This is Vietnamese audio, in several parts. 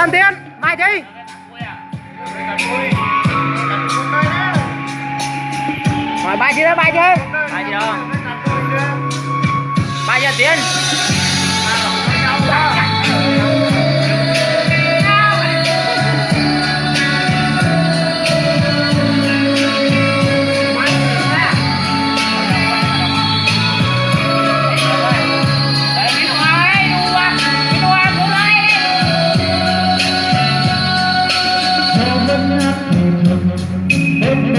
Lần tiền bài chi hỏi bài chi đó, bài chi đó, bài giờ tiền em biết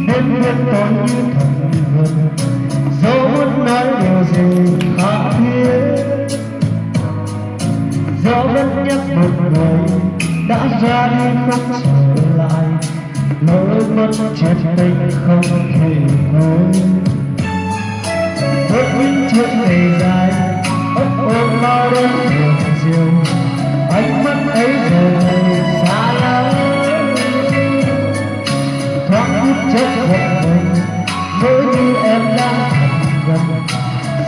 tôi như thần gần dẫu muốn nói điều gì tha thiết dẫu vẫn nhắc một người đã ra đi không trở lại lỡ mất chuyện tình không thể quên với những chuyện ngày dài ôm bao đêm buồn chiều ánh mắt ấy giờ này xa lắm thoáng phút chốc giận mình mỗi như em đang thật gần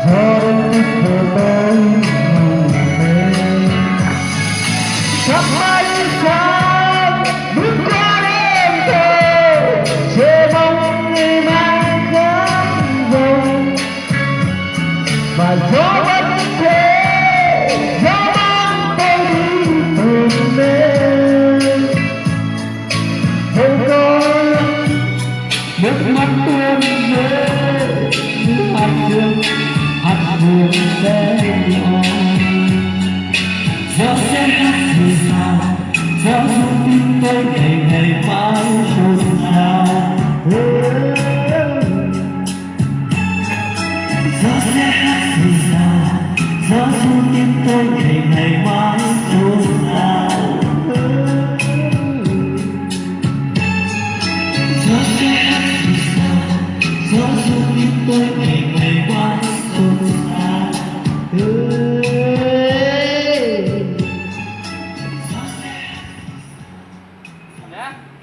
do đêm thức của tôi ngủ mê sắp ánh sáng bước qua đêm thề chờ mong ngày mai gắng vòng và gió vẫn thế gió mang tôi đi từng đêm thôi có nước mắt tuôn rơi như hạt sương sẽ nhỏ gió sẽ hát gì sao gió ru tim tôi ngày ngày mãi xôn xao gió sẽ hát gì sao gió ru tim tôi ngày ngày mãi xôn xao gió sẽ hát gì sao gió ru tim tôi ngày ngày mãi xôn xao Dạ.